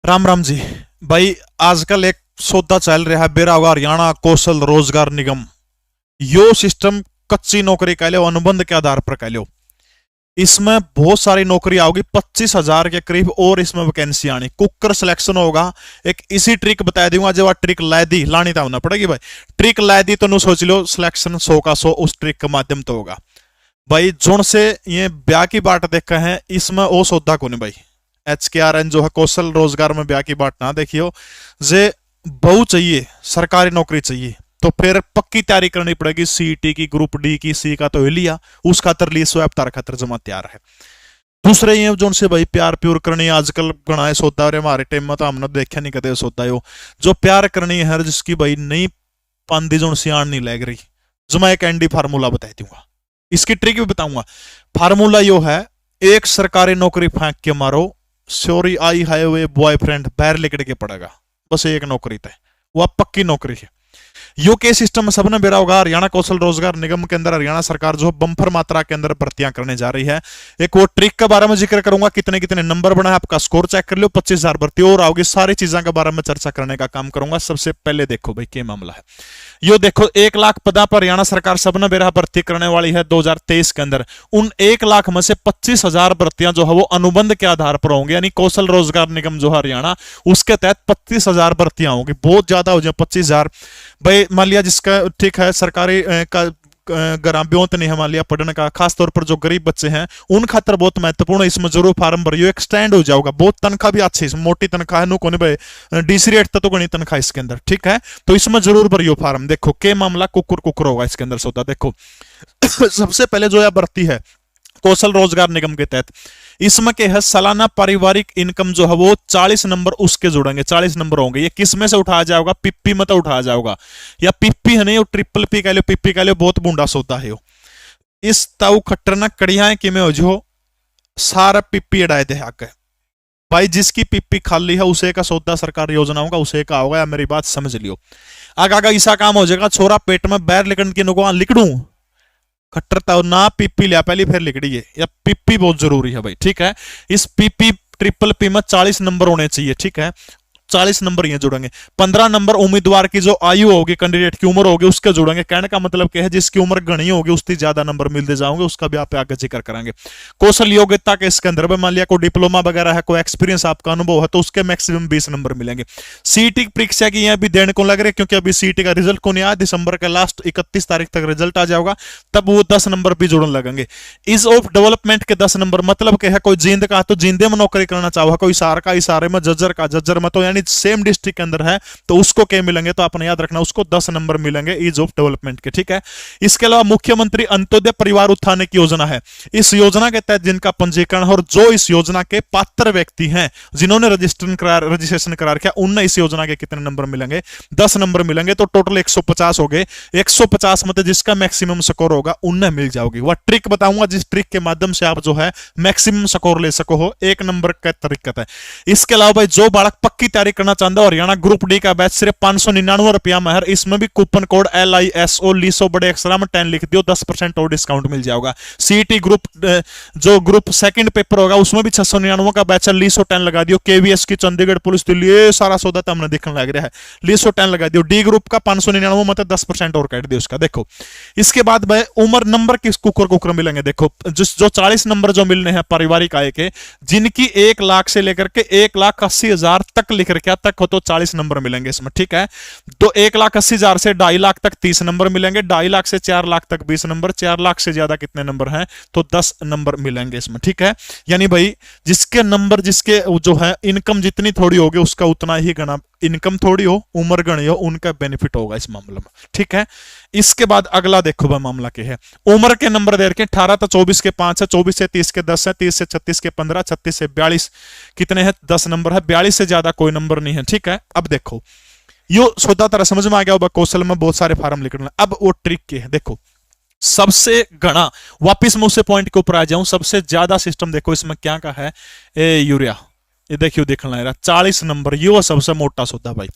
राम राम जी। भाई आजकल एक सौदा चल रहा है बेरागा हरियाणा कौशल रोजगार निगम। यो सिस्टम कच्ची नौकरी कह लो, अनुबंध के आधार पर कह लो। इसमें बहुत सारी नौकरी आओगी, 25,000 के करीब और इसमें वैकेंसी आनी। कुकर सिलेक्शन होगा। एक इसी ट्रिक बता दूंगा, जब ट्रिक ला दी लानी तो होना पड़ेगी भाई। ट्रिक ला दी तो नु सोच लो सिलेक्शन 100 का 100 उस ट्रिक के माध्यम तो होगा भाई। जोन से ये ब्याह की बाट देखा है, इसमें वो सौदा को नहीं भाई। HKRN जो है कौशल रोजगार में ब्याह की बात ना देखियो। जे बहु चाहिए, सरकारी नौकरी चाहिए तो फिर पक्की तैयारी करनी पड़ेगी। CET की, ग्रुप डी की, सी का तो लिया, उस खातर ली स्वैप तार खातर जमा तैयार है। दूसरे ये जो से भाई प्यार प्यूर करनी आजकल गणा है सौदा। और हमारे टाइम में तो हमने देखा नहीं कदे सौदा यो जो प्यार करनी है, जिसकी भाई नहीं पांदी जो सियाण नहीं लग रही। जो मैं एक एंडी फार्मूला बता दूंगा, इसकी ट्रिक भी बताऊंगा। फार्मूला यो है, एक सरकारी नौकरी फेंक के मारो, sorry I have a boyfriend बाहर लिकड़ के पड़ेगा। बस एक नौकरी तय, वह पक्की नौकरी है। यूके सिस्टम में सबने बेरा होगा। हरियाणा कौशल रोजगार निगम के अंदर हरियाणा सरकार जो बम्पर मात्रा के अंदर भर्तियां करने जा रही है। एक वो ट्रिक के बारे में जिक्र करूंगा, कितने कितने नंबर बना है, आपका स्कोर चेक कर लो। 25,000 भर्ती और आओगी, सारी चीजों के बारे में चर्चा करने का काम करूंगा। सबसे पहले देखो भाई क्या मामला है। यो देखो 1 लाख पदा पर हरियाणा सरकार सबने बेरा भर्ती करने वाली है 2023 के अंदर। उन 1 लाख में से 25,000 भर्तियां जो है वो अनुबंध के आधार पर होंगी, यानी कौशल रोजगार निगम जो है हरियाणा, उसके तहत 25,000 भर्तियां होंगी। बहुत ज्यादा हो जाए 25,000 भाई। मान लिया जिसका ठीक है सरकारी का ग्राम्यों नहीं है, मान लिया पढ़ने का, खासतौर पर जो गरीब बच्चे हैं उन खातर बहुत महत्वपूर्ण है। इसमें जरूर फार्म भरियो, एक्सटेंड हो जाओगा। बहुत तनख्वाह भी अच्छी, मोटी तनख्वाह है, नु कोनी भाई DC रेट तो कोनी तनख्वाह इसके अंदर, ठीक है। तो इसमें जरूर भरियो फार्म। देखो के मामला कुकुर कुकुर होगा इसके अंदर सौदा। देखो सबसे पहले जो है भर्ती है कौशल रोजगार निगम के तहत। इसमें के है सालाना पारिवारिक इनकम जो है वो 40 नंबर उसके जुड़ेंगे, 40 नंबर होंगे। ये किस में से उठाया जाएगा? पिप्पी में तो उठाया जाएगा, या पिप्पी है नहीं, वो ट्रिपल पी कह लो, पिप्पी कह लो, बहुत बूंदा सौदा है। इस ताऊ खट्टरना कड़िया कि में हो जो सारा पिप्पी अड़ाए दे आके भाई। जिसकी पिप्पी खाली है उसे का सौदा सरकार योजनाओं का उसे का होगा, या मेरी बात समझ लियो। आगा आगा ऐसा काम हो जाएगा, छोरा पेट में बैर लिकड़ के नुको लिकड़ू खट्टरता ना पिप्पी लिया पहली फिर लिकड़ी है, या पिप्पी बहुत जरूरी है भाई, ठीक है। इस पिप्पी ट्रिपल पी में 40 नंबर होने चाहिए, ठीक है। 40 नंबर ये जुड़ेंगे। 15 नंबर उम्मीदवार की जो आयु होगी, कैंडिडेट की उम्र होगी, उसके जुड़ेंगे। कहने का मतलब क्या है, जिसकी उम्र घनी होगी उसकी ज्यादा नंबर मिलते जाओगे, उसका भी आप आगे जिक्र करेंगे। कौशल योग्यता के इसके अंदर मान लिया कोई डिप्लोमा वगैरह है, कोई एक्सपीरियंस आपका अनुभव है, तो उसके मैक्सिमम 20 नंबर मिलेंगे। CET परीक्षा की अभी देने को लग रहे, क्योंकि अभी CET का रिजल्ट को नहीं आया, दिसंबर का लास्ट 31 तारीख तक रिजल्ट आ जाएगा, तब वो 10 नंबर भी जुड़ने लगेंगे। इज ऑफ डेवलपमेंट के 10 नंबर मतलब क्या है, कोई जींद का तो जींदे में नौकरी करना चाहो, कोई इसार का इसारे में, जज्जर का जज्जर में, तो यानी सेम डिस्ट्रिक्ट के अंदर है तो उसको क्या मिलेंगे, तो आपने याद रखना उसको 10 नंबर मिलेंगे ईज ऑफ डेवलपमेंट के, ठीक है। इसके अलावा मुख्यमंत्री अंत्योदय परिवार उत्थान की योजना है। इस योजना के तहत जिनका पंजीकरण और जो इस योजना के पात्र व्यक्ति हैं, जिन्होंने रजिस्ट्रेशन करार किया, उनने इस योजना के कितने नंबर मिलेंगे? 10 नंबर मिलेंगे। तो टोटल 150 हो गए। 150 में जिसका मैक्सिमम स्कोर होगा उन्हें मिल जाओगी। वह ट्रिक बताऊंगा जिस ट्रिक के माध्यम से आप जो है मैक्सिमम स्कोर ले सको हो, 1 नंबर का तरीका है। इसके अलावा भाई जो बालक पक्की तैयारी करना चाहता है, हरियाणा ग्रुप डी का बैच सिर्फ 599 रुपया में है। इसमें भी कूपन कोड LISO लीसो बड़े अक्षर में 10 लिख दियो, 10% और डिस्काउंट मिल जाएगा। CET ग्रुप जो ग्रुप सेकंड पेपर होगा उसमें भी 699 का बैच है, लीसो 10 लगा दियो। KVS की चंडीगढ़ पुलिस दिल्ली, ये सारा सौदा तो हमने दिखने लग रहा है, लीसो 10 लगा दियो। डी ग्रुप का 599 मतलब 10% और काट दियो उसका। देखो इसके बाद भाई उम्र नंबर किस कुकर कुकर मिलेंगे। देखो जो 40 नंबर जो मिलने हैं पारिवारिक आय के, जिनकी 1 लाख से लेकर के 1,80,000 तक लिख रखा तक हो, तो 40 नंबर मिलेंगे इसमें, ठीक है। तो 1,80,000 से 2.5 लाख तक 30 नंबर मिलेंगे, 2.5 लाख से 4 लाख तक 20 नंबर, 4 लाख से ज्यादा कितने नंबर हैं, तो 10 नंबर मिलेंगे इसमें, ठीक है। यानी भाई जिसके नंबर, जिसके जो है इनकम जितनी थोड़ी होगी उसका उतना ही गणा, इनकम थोड़ी हो उम्र गणी हो उनका बेनिफिट होगा इस मामले में, ठीक है। इसके बाद अगला देखो भाई मामला क्या है। उम्र के नंबर दे रखे 18 तो 24 के 5 है, 24 से 30 के 10 है, 30 से 36 के 15, 36 से 42 कितने हैं? 10 नंबर है। 42 से ज्यादा कोई नंबर नहीं है, ठीक है। अब देखो यो सौदा तरह समझ में आ गया होगा। कौशल में बहुत सारे फार्म लिखना। अब वो ट्रिक के है, देखो सबसे घना, वापिस मैं उसे पॉइंट के ऊपर आ जाऊं, सबसे ज्यादा सिस्टम देखो इसमें क्या का है, यूरिया। ये देखियो देखना है 40 नंबर, ये सबसे मोटा सौदा भाई।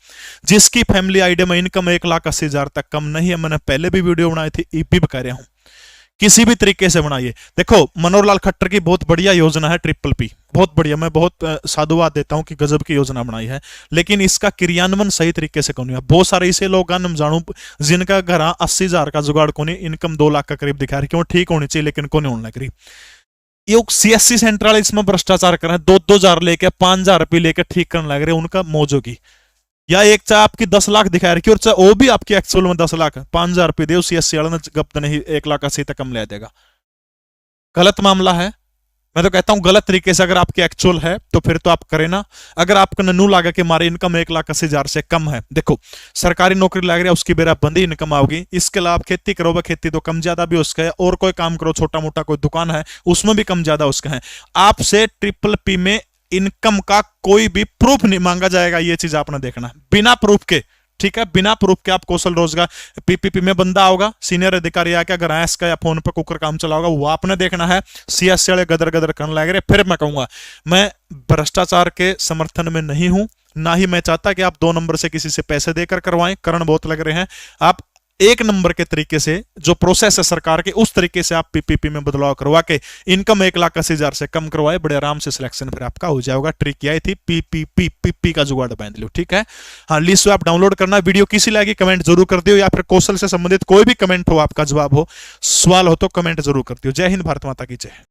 जिसकी फैमिली आईडी में इनकम 1,80,000 तक कम नहीं है, मैंने पहले भी वीडियो बनाई थी, भी कह रहा हूं किसी भी तरीके से बनाइए। देखो मनोहर लाल खट्टर की बहुत बढ़िया योजना है ट्रिपल पी, बहुत बढ़िया, मैं बहुत साधुवाद देता हूं कि गजब की योजना बनाई है, लेकिन इसका क्रियान्वयन सही तरीके से कौन है। बहुत सारे ऐसे लोग हम जानू जिनका घर 80,000 का जुगाड़ को नहीं, इनकम 2 लाख का करीब दिखा रही, क्यों ठीक होनी चाहिए लेकिन कौन होने लग रही। ये सीएससी सेंट्रल इसमें भ्रष्टाचार कर रहे हैं, 2-2 हजार लेके 5,000 रुपये लेके ठीक करने लग रहे, उनका मौजों की। या एक चाहे आपकी 10 लाख दिखा रखी और चाहे वो भी आपकी एक्चुअल में 10 लाख, 5,000 रुपये दे सीएससी वाला ने गप नहीं 1,80,000 तक कम ले देगा। गलत मामला है। मैं तो कहता हूं गलत तरीके से अगर आपकी एक्चुअल है तो फिर तो आप करें ना। अगर आपको नन्नू लागा कि हमारी इनकम 1,80,000 से कम है, देखो सरकारी नौकरी लग रही है उसकी बेराबंदी इनकम आओगी, इसके अलावा खेती करो, खेती तो कम ज्यादा भी उसका है, और कोई काम करो छोटा मोटा कोई दुकान है उसमें भी कम ज्यादा उसका है। आपसे ट्रिपल पी में इनकम का कोई भी प्रूफ नहीं मांगा जाएगा, ये चीज आपने देखना, बिना प्रूफ के, ठीक है, बिना प्रूफ के आप कौशल रोजगार पीपीपी में बंदा होगा, सीनियर अधिकारी आके अगर ऐस का या फोन पर कुकर काम चला होगा, वो आपने देखना है। सीएससी वाले गदर गदर करने लग रहे, फिर मैं कहूंगा मैं भ्रष्टाचार के समर्थन में नहीं हूं, ना ही मैं चाहता कि आप 2 नंबर से किसी से पैसे देकर करवाएं, करण बहुत लग रहे हैं। आप 1 नंबर के तरीके से जो प्रोसेस है सरकार के, उस तरीके से आप पीपीपी में बदलाव करवा के इनकम 1,80,000 से कम करवाए, बड़े आराम से सिलेक्शन फिर आपका हो जाएगा। ट्रिक यही थी, पीपीपी का जुगाड़ बांध लो, ठीक है। हाँ, लिस्ट आप डाउनलोड करना। वीडियो किसी लगी कमेंट जरूर कर दियो, या फिर कौशल से संबंधित कोई भी कमेंट हो, आपका जवाब हो, सवाल हो तो कमेंट जरूर कर दियो। जय हिंद, भारत माता की जय।